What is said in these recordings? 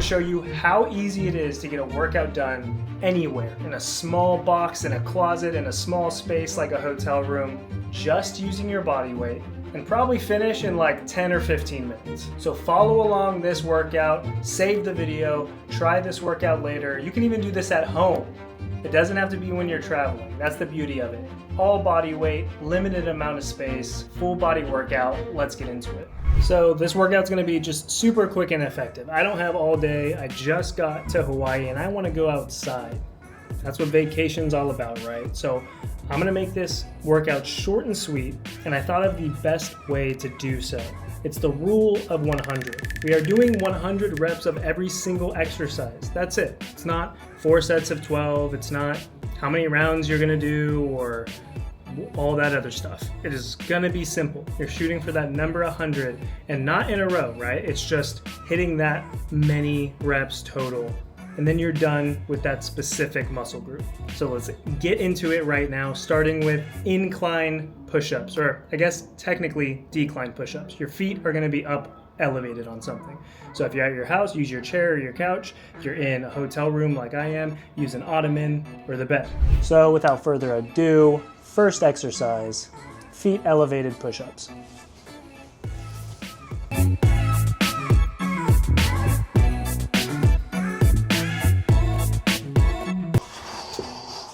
to show you how easy it is to get a workout done anywhere, in a small box, in a closet, in a small space like a hotel room, just using your body weight, and probably finish in like 10 or 15 minutes. So follow along this workout, save the video, try this workout later. You can even do this at home. It doesn't have to be when you're traveling. That's the beauty of it. All body weight, limited amount of space, full body workout. Let's get into it. So this workout's gonna be just super quick and effective. I don't have all day. I just got to Hawaii and I wanna go outside. That's what vacation's all about, right? So I'm gonna make this workout short and sweet, and I thought of the best way to do so. It's the rule of 100. We are doing 100 reps of every single exercise. That's it. It's not 4 sets of 12. It's not how many rounds you're gonna do or all that other stuff. It is gonna be simple. You're shooting for that number 100 and not in a row, right? It's just hitting that many reps total. And then you're done with that specific muscle group. So let's get into it right now, starting with incline push-ups, or I guess technically decline push-ups. Your feet are gonna be up elevated on something. So if you're at your house, use your chair or your couch. If you're in a hotel room like I am, use an ottoman or the bed. So without further ado, first exercise, feet elevated push-ups.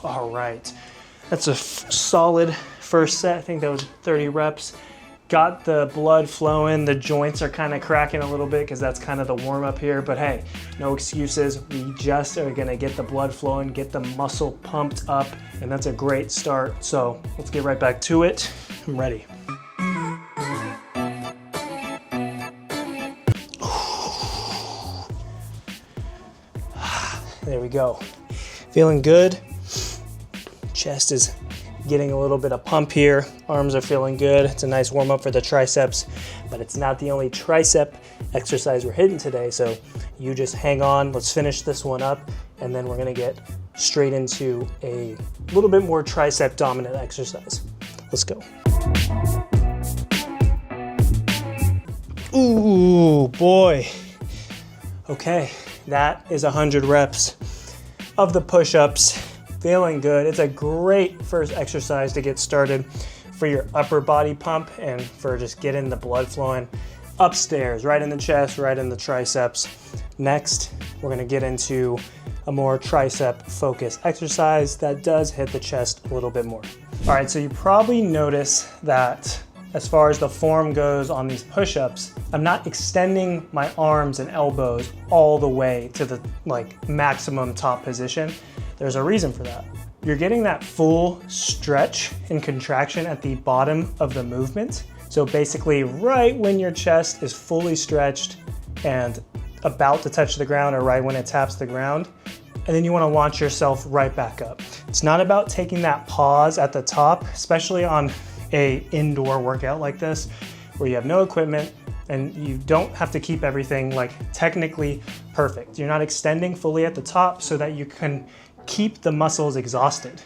All right, that's a solid first set. I think that was 30 reps. Got the blood flowing. The joints are kind of cracking a little bit because that's kind of the warm up here, but hey, no excuses. We just are gonna get the blood flowing, get the muscle pumped up, and that's a great start. So let's get right back to it. I'm ready. There we go. Feeling good. Chest is getting a little bit of pump here. Arms are feeling good. It's a nice warm up for the triceps, but it's not the only tricep exercise we're hitting today. So you just hang on. Let's finish this one up, and then we're gonna get straight into a little bit more tricep dominant exercise. Let's go. Ooh, boy. Okay, that is 100 reps of the push-ups. Feeling good. It's a great first exercise to get started for your upper body pump and for just getting the blood flowing upstairs, right in the chest, right in the triceps. Next, we're gonna get into a more tricep focused exercise that does hit the chest a little bit more. All right, so you probably notice that as far as the form goes on these push-ups, I'm not extending my arms and elbows all the way to the maximum top position. There's a reason for that. You're getting that full stretch and contraction at the bottom of the movement. So basically right when your chest is fully stretched and about to touch the ground, or right when it taps the ground, and then you wanna launch yourself right back up. It's not about taking that pause at the top, especially on a indoor workout like this, where you have no equipment and you don't have to keep everything technically perfect. You're not extending fully at the top so that you can keep the muscles exhausted.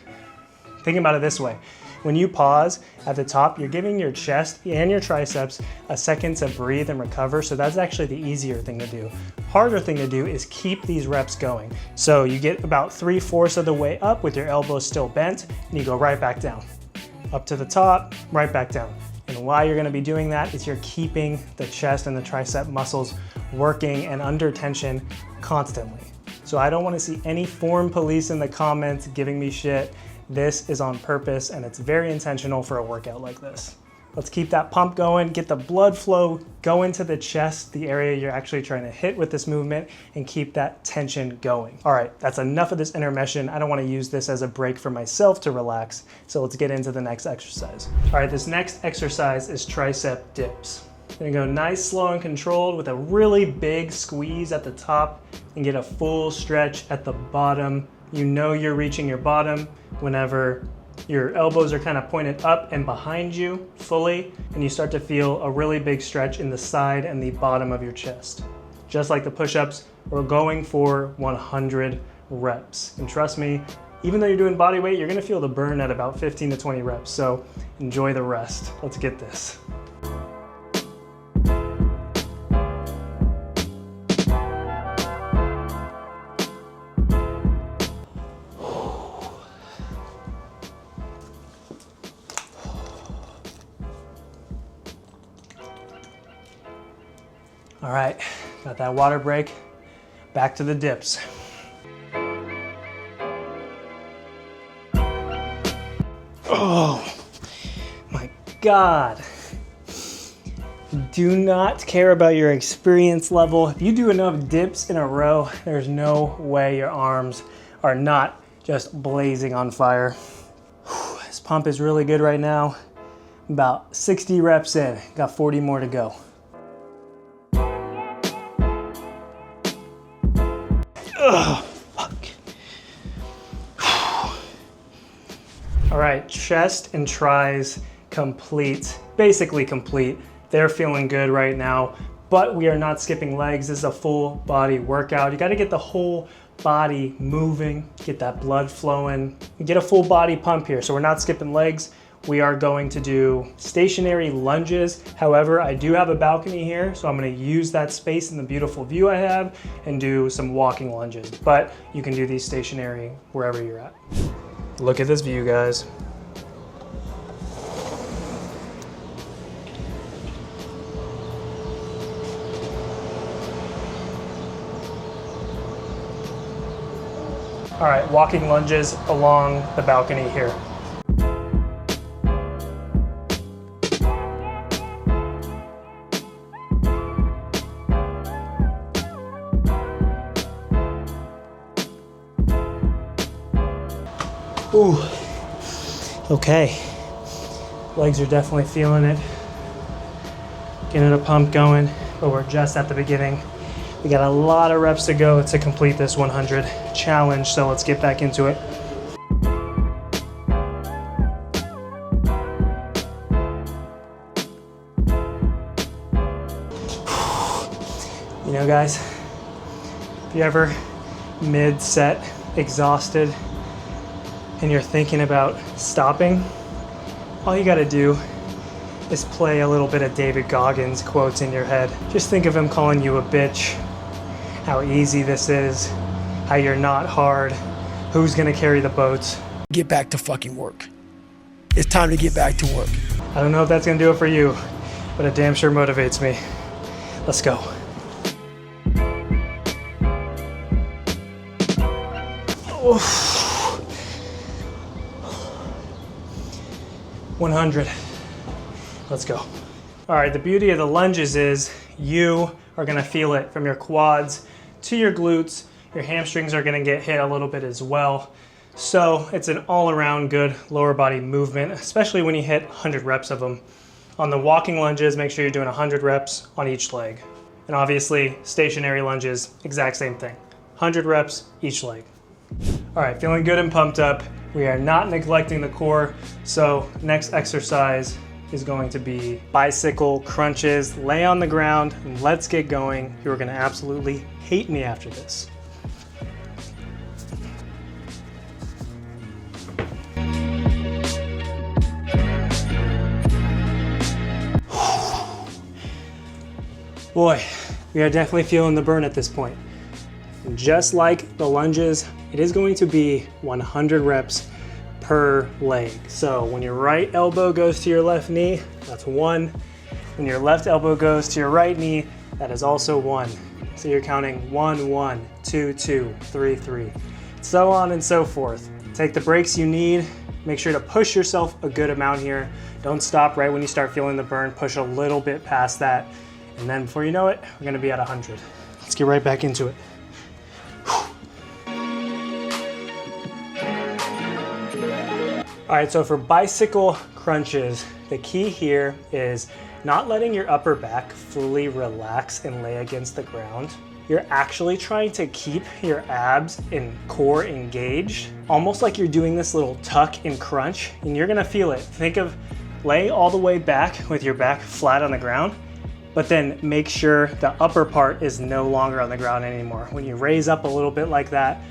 Think about it this way. When you pause at the top, you're giving your chest and your triceps a second to breathe and recover. So that's actually the easier thing to do. Harder thing to do is keep these reps going. So you get about 3/4 of the way up with your elbows still bent, and you go right back down. Up to the top, right back down. And why you're gonna be doing that is you're keeping the chest and the tricep muscles working and under tension constantly. So I don't want to see any form police in the comments giving me shit. This is on purpose and it's very intentional for a workout like this. Let's keep that pump going, get the blood flow going to the chest, the area you're actually trying to hit with this movement, and keep that tension going. All right, that's enough of this intermission. I don't want to use this as a break for myself to relax. So let's get into the next exercise. All right, this next exercise is tricep dips. Gonna go nice, slow, and controlled with a really big squeeze at the top and get a full stretch at the bottom. You know you're reaching your bottom whenever your elbows are kind of pointed up and behind you fully, and you start to feel a really big stretch in the side and the bottom of your chest. Just like the push-ups, we're going for 100 reps. And trust me, even though you're doing body weight, you're gonna feel the burn at about 15 to 20 reps. So enjoy the rest. Let's get this. All right, got that water break. Back to the dips. Oh my God. Do not care about your experience level. If you do enough dips in a row, there's no way your arms are not just blazing on fire. This pump is really good right now. About 60 reps in, got 40 more to go. Ugh, fuck. All right, chest and tris complete, basically complete. They're feeling good right now, but we are not skipping legs. This is a full body workout. You gotta get the whole body moving, get that blood flowing, and get a full body pump here. So we're not skipping legs. We are going to do stationary lunges. However, I do have a balcony here, so I'm gonna use that space and the beautiful view I have and do some walking lunges. But you can do these stationary wherever you're at. Look at this view, guys. All right, walking lunges along the balcony here. Ooh, okay. Legs are definitely feeling it. Getting a pump going, but we're just at the beginning. We got a lot of reps to go to complete this 100 challenge, so let's get back into it. You know, guys, if you ever mid-set exhausted and you're thinking about stopping, all you gotta do is play a little bit of David Goggins quotes in your head. Just think of him calling you a bitch, how easy this is, how you're not hard, who's gonna carry the boats. Get back to fucking work. It's time to get back to work. I don't know if that's gonna do it for you, but it damn sure motivates me. Let's go. Oof. 100. Let's go. All right, the beauty of the lunges is you are gonna feel it from your quads to your glutes. Your hamstrings are gonna get hit a little bit as well. So it's an all-around good lower body movement, especially when you hit 100 reps of them. On the walking lunges, make sure you're doing 100 reps on each leg. And obviously, stationary lunges, exact same thing. 100 reps each leg. All right, feeling good and pumped up. We are not neglecting the core. So next exercise is going to be bicycle crunches. Lay on the ground and let's get going. You're gonna absolutely hate me after this. Boy, we are definitely feeling the burn at this point. And just like the lunges, it is going to be 100 reps per leg. So when your right elbow goes to your left knee, that's 1. When your left elbow goes to your right knee, that is also 1. So you're counting 1, 1, 2, 2, 3, 3, so on and so forth. Take the breaks you need. Make sure to push yourself a good amount here. Don't stop right when you start feeling the burn. Push a little bit past that. And then before you know it, we're gonna be at 100. Let's get right back into it. All right, so for bicycle crunches, the key here is not letting your upper back fully relax and lay against the ground. You're actually trying to keep your abs and core engaged, almost like you're doing this little tuck and crunch, and you're gonna feel it. Think of laying all the way back with your back flat on the ground, but then make sure the upper part is no longer on the ground anymore. When you raise up a little bit like that,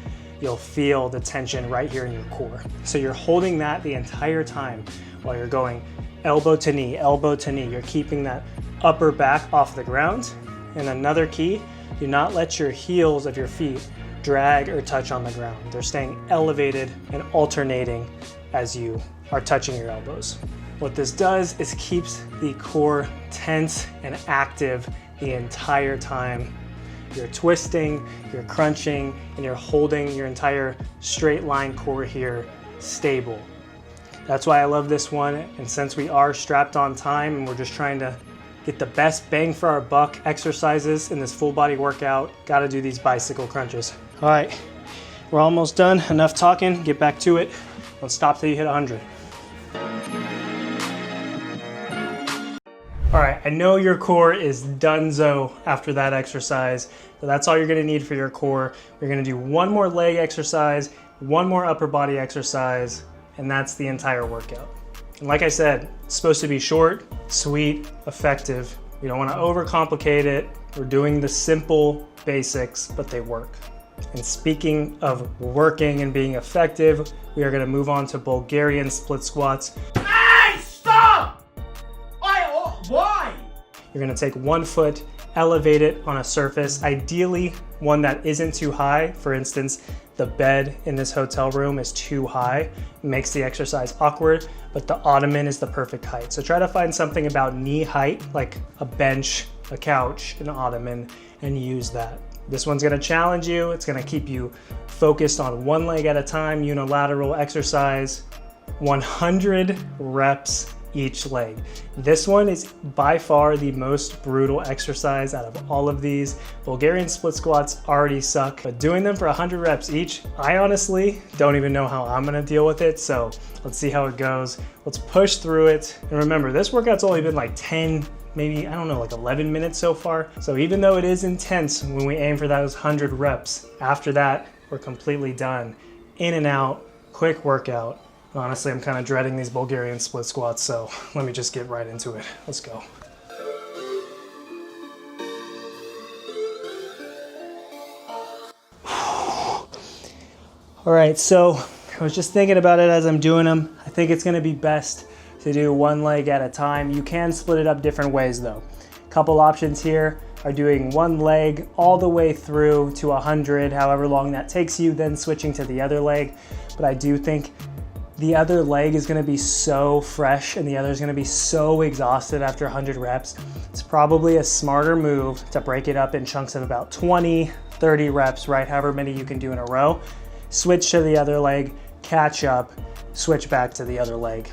you'll feel the tension right here in your core. So you're holding that the entire time while you're going elbow to knee, elbow to knee. You're keeping that upper back off the ground. And another key, do not let your heels of your feet drag or touch on the ground. They're staying elevated and alternating as you are touching your elbows. What this does is keeps the core tense and active the entire time. You're twisting, you're crunching, and you're holding your entire straight line core here stable. That's why I love this one, and since we are strapped on time and we're just trying to get the best bang for our buck exercises in this full body workout, gotta do these bicycle crunches. All right, we're almost done. Enough talking, get back to it. Don't stop till you hit 100. All right, I know your core is donezo after that exercise, but that's all you're gonna need for your core. You're gonna do one more leg exercise, one more upper body exercise, and that's the entire workout. And like I said, it's supposed to be short, sweet, effective. You don't wanna overcomplicate it. We're doing the simple basics, but they work. And speaking of working and being effective, we are gonna move on to Bulgarian split squats. Hey, stop! Why? You're gonna take one foot, elevate it on a surface, ideally one that isn't too high. For instance, the bed in this hotel room is too high, it makes the exercise awkward, but the ottoman is the perfect height. So try to find something about knee height, like a bench, a couch, an ottoman, and use that. This one's gonna challenge you. It's gonna keep you focused on one leg at a time, unilateral exercise, 100 reps each leg. This one is by far the most brutal exercise out of all of these. Bulgarian split squats already suck, but doing them for 100 reps each, I honestly don't even know how I'm gonna deal with it. So let's see how it goes. Let's push through it. And remember, this workout's only been like 10, maybe, I don't know, like 11 minutes so far. So even though it is intense when we aim for those 100 reps, after that, we're completely done. In and out, quick workout. Honestly, I'm kind of dreading these Bulgarian split squats, so let me just get right into it. Let's go. All right, so I was just thinking about it as I'm doing them. I think it's gonna be best to do one leg at a time. You can split it up different ways though. A couple options here are doing one leg all the way through to 100, however long that takes you, then switching to the other leg. But I do think the other leg is gonna be so fresh and the other is gonna be so exhausted after 100 reps. It's probably a smarter move to break it up in chunks of about 20, 30 reps, right? However many you can do in a row. Switch to the other leg, catch up, switch back to the other leg,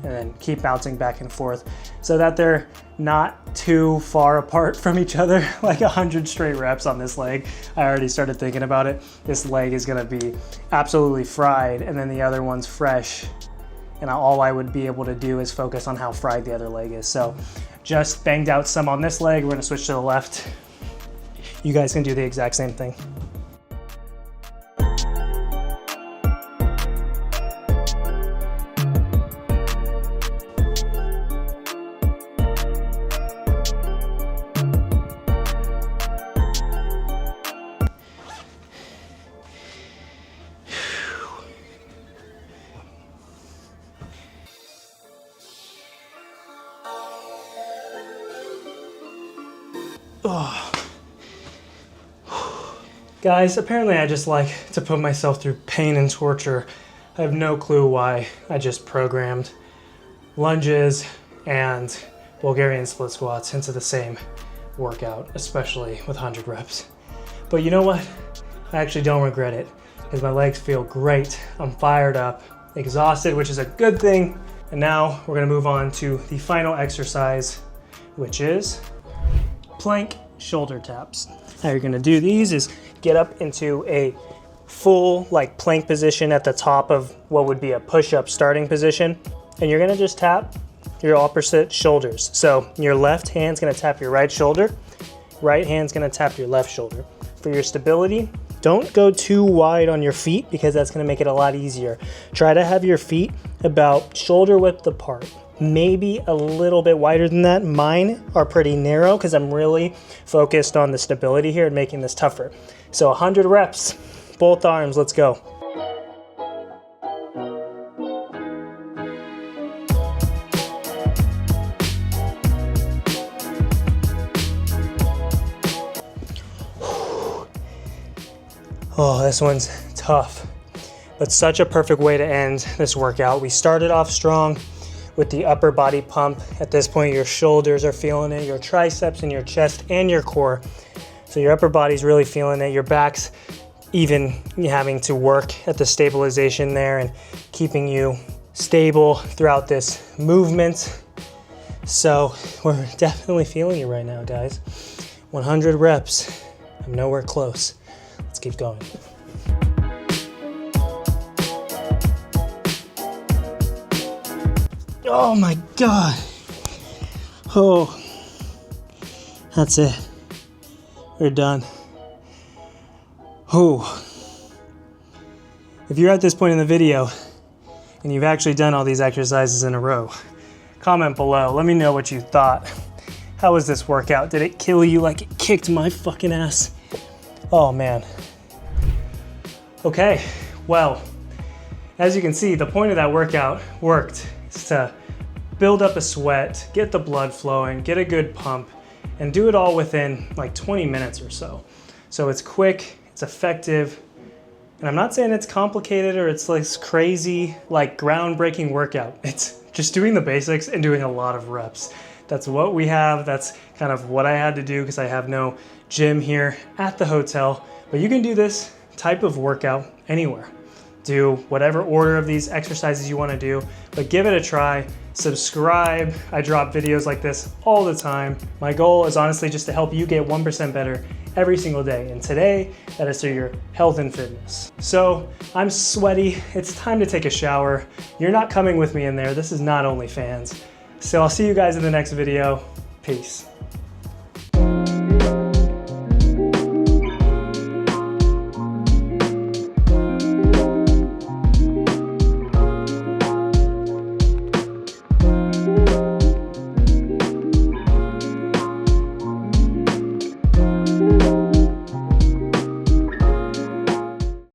and then keep bouncing back and forth so that they're not too far apart from each other, like 100 straight reps on this leg. I already started thinking about it. This leg is gonna be absolutely fried and then the other one's fresh. And all I would be able to do is focus on how fried the other leg is. So just banged out some on this leg. We're gonna switch to the left. You guys can do the exact same thing. Oh. Guys, apparently I just like to put myself through pain and torture. I have no clue why. I just programmed lunges and Bulgarian split squats into the same workout, especially with 100 reps. But you know what? I actually don't regret it because my legs feel great. I'm fired up, exhausted, which is a good thing. And now we're gonna move on to the final exercise, which is plank shoulder taps. How you're gonna do these is get up into a full like plank position at the top of what would be a push-up starting position. And you're gonna just tap your opposite shoulders. So your left hand's gonna tap your right shoulder, right hand's gonna tap your left shoulder. For your stability, don't go too wide on your feet because that's gonna make it a lot easier. Try to have your feet about shoulder width apart. Maybe a little bit wider than that. Mine are pretty narrow because I'm really focused on the stability here and making this tougher. So 100 reps, both arms, let's go. Oh, this one's tough, but such a perfect way to end this workout. We started off strong with the upper body pump. At this point, your shoulders are feeling it, your triceps and your chest and your core. So your upper body's really feeling it. Your back's even having to work at the stabilization there and keeping you stable throughout this movement. So we're definitely feeling it right now, guys. 100 reps. I'm nowhere close. Let's keep going. Oh my God. Oh, that's it. We're done. Oh. If you're at this point in the video and you've actually done all these exercises in a row, comment below. Let me know what you thought. How was this workout? Did it kill you like it kicked my fucking ass? Oh man. Okay, well, as you can see, the point of that workout worked. Is to build up a sweat, get the blood flowing, get a good pump, and do it all within like 20 minutes or so. So it's quick, it's effective, and I'm not saying it's complicated or it's like crazy, like groundbreaking workout. It's just doing the basics and doing a lot of reps. That's what we have. That's kind of what I had to do because I have no gym here at the hotel. But you can do this type of workout anywhere. Do whatever order of these exercises you want to do, but give it a try. Subscribe. I drop videos like this all the time. My goal is honestly just to help you get 1% better every single day. And today, that is through your health and fitness. So I'm sweaty. It's time to take a shower. You're not coming with me in there. This is not OnlyFans. So I'll see you guys in the next video. Peace.